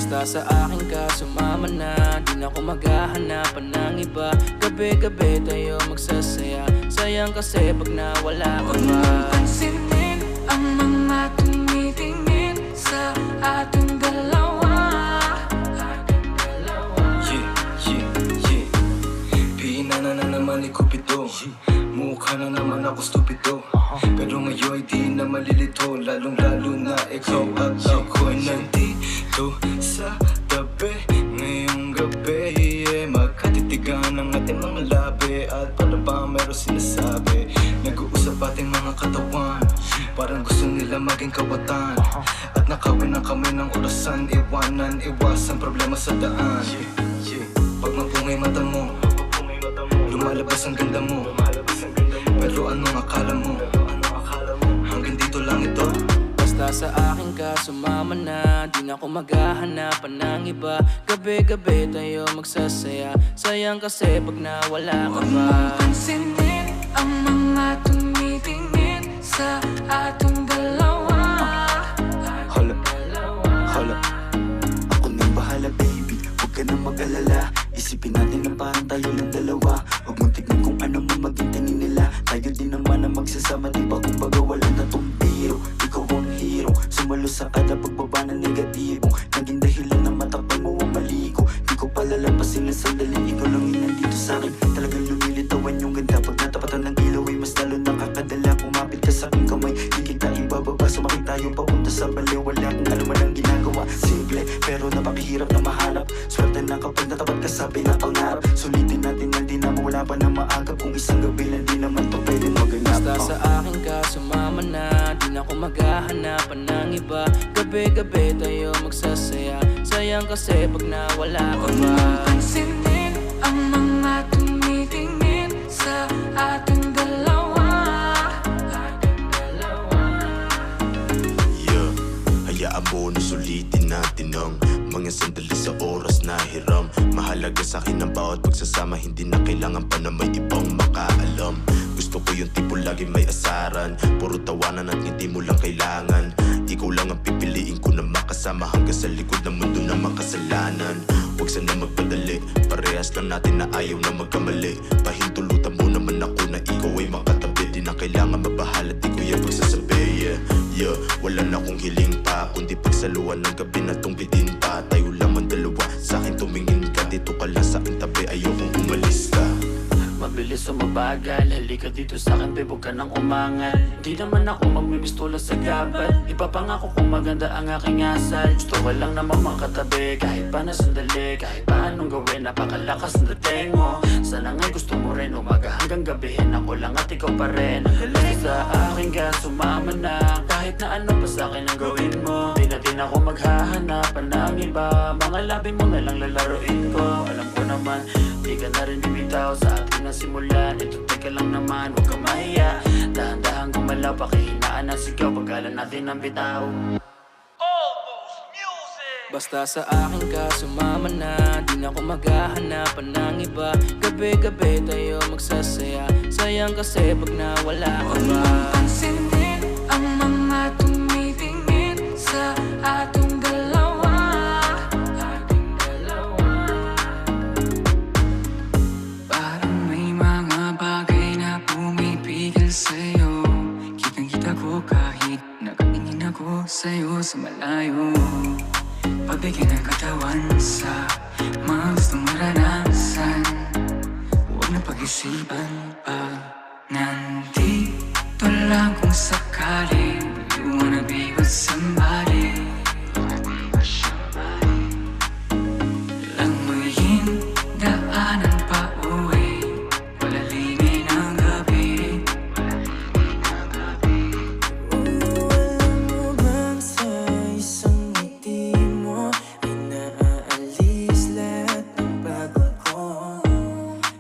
Basta sa akin ka sumama na, di na ako maghahanapan ng iba. Gabi-gabi tayo magsasaya, sayang kasi pag nawala ka Huwag pa. mong pansinin ang mga tumitingin sa ating dalawa. Pinana na naman ni Cupido, mukha na naman ako stupido. Pero ngayon di na malilito, lalong-lalo na ikaw at ako'y nandito sa tabi. Ngayong gabi, magkatitigan ang ating mga labi. At para ba meron sinasabi, nag-uusap ating mga katawan, parang gusto nila maging kawatan. At nakawin ang kami ng orasan, iwanan, iwasan problema sa daan. Pag mapungay mata mo, lumalabas ang ganda mo. Pero anong akala mo? Hanggang dito lang ito. Basta sa akin ka sumama na, di na ako maghahanapan ng iba. Gabi-gabi tayo magsasaya, sayang kasi pag nawala ka Huwag pa. mong pansinin ang mga tumitingin sa ating dalawa. Hala, ako nang bahala baby, huwag ka nang mag-alala. Isipin natin na parang tayo lang dalawa. Huwag mong tignan kung ano man maging tingin nila. Tayo din naman ang magsasama, diba? Kumbaga wala na tong biro. Ikaw ang hero, sumalo sa kada pagbaba ng negatibong naging dahilan na matakpan mo ang mali ko. Di ko palalampasin ng sandali, ikaw lang yung nandito sa'kin. Talagang lumilitawan yung ganda. Pag natapatan ng ilaw ay mas lalo nakakadala. Kumapit ka sa'king kamay, di kita ibababa. Sumakit tayo papunta sa baliw, wala kung ano man ang ginagawa. Simple, pero napakahirap na mahanap. Swerte na kapag natapat ka sa pinapangarap. Sulitin natin na di na mawala pa na maagap. Kung isang gabi lang di naman to pwede maganap. Basta sa akin ka sumama na, di na ako maghahanapan ng iba. Gabi-gabi tayo magsasaya, sayang kasi pag nawala ka Huwag pa. mong pansinin ang mga tumitingin sa ating dalawa. Yeah, hayaan mo na sulitin natin ang mga sandali sa oras na hiram. Mahalaga sa akin ang bawat pagsasama, hindi na kailangan pa na may ibang makaalam. Gusto ko yung tipo lagi may asaran, puro tawanan at hindi mo lang kailangan. Ikaw lang ang pipiliin ko na makasama hanggang sa likod ng mundo na makasalanan. Huwag sana magpadali, parehas lang natin na ayaw na magkamali. Pahintulutan mo naman ako na ikaw ay makatabi. Di na kailangan mabahala, di ko yung pagsasabi. Yeah, wala na akong hiling pa, kundi pagsaluhan ng gabi na tong bitin pa. Tayo lamang dalawa, sa'kin tumingin ka, dito ka lang sa'king tabi, ayokong umalis ka. Mabilis o mabagal, halika dito sa'kin, babe, huwag ka nang umangal. Di naman ako magmimistola sa gabal, ipapangako kung maganda ang aking asal. Gusto ko lang naman makatabi, kahit pa na sandali. Kahit pa anong gawin, napakalakas ng dating mo. Sana nga'y gusto mo rin, umaga hanggang gabihin. Ako lang at ikaw pa rin. Basta sa akin ka sumama na, kahit na ano pa sa'kin ang gawin mo. Di na din ako maghahanapan ng iba, mga labi mo na lang lalaroin ko. Alam ko naman, di ka na rin bibitaw sa atin na simulan. Ito teka lang naman, huwag kang mahiya. Dahan-dahan gumalaw, pakihinaan ang sigaw, pagkala natin ang bitaw. Basta sa akin ka sumama na, di na ako maghahanapan ng iba. Gabi-gabi tayo magsasaya, sayang kasi pag nawala ka Huwag pa. mong pansinin ang mga tumitingin sa ating dalawa. Parang may mga bagay na pumipigil sa'yo. Kitang-kita ko kahit nakatingin ako sa'yo sa malayo. Pabigyan ng katawan sa mga gustong maranasan. Huwag na pag-isipan pag nandito lang kung sakaling you wanna be with somebody. Langoyin daanan pa uwi, palalingin ang gabi. Alam mo bang sa isang ngiti mo ay naaalis lahat ng pagod ko?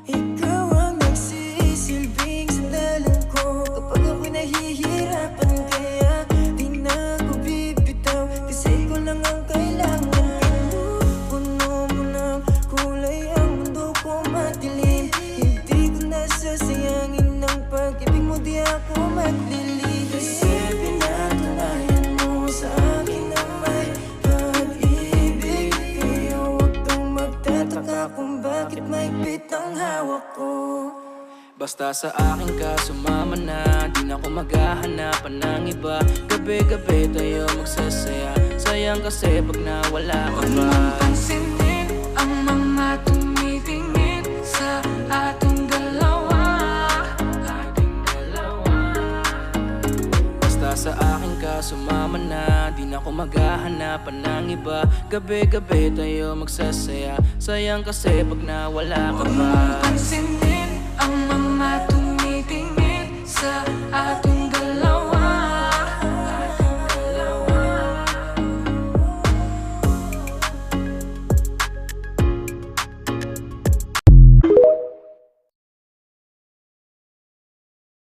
Ikaw ang nagsisilbing sandalan ko kapag ako'y nahihirapan, kaya di na ako bibitaw. Kasi ikaw lang ang kailangan ko. Puno mo ng kulay ang mundo ko madilim. Hindi ko nasasayangin ang pag-ibig mo, di ako maglilihim. Kasi pinatunayan mo sa akin na may pag-ibig mahigpit ang hawak ko. Basta sa akin ka sumama na, di na ako maghahanapan ng iba. Gabi-gabi tayo magsasaya, sayang kasi pag nawala ka Huwag ba. mong pansinin ang mga tumitingin sa ating dalawa. Basta sa akin ka sumama na, di na ako maghahanapan ng iba. Gabi-gabi tayo magsasaya, sayang kasi pag nawala ka Huwag ba. mong pansinin ang mga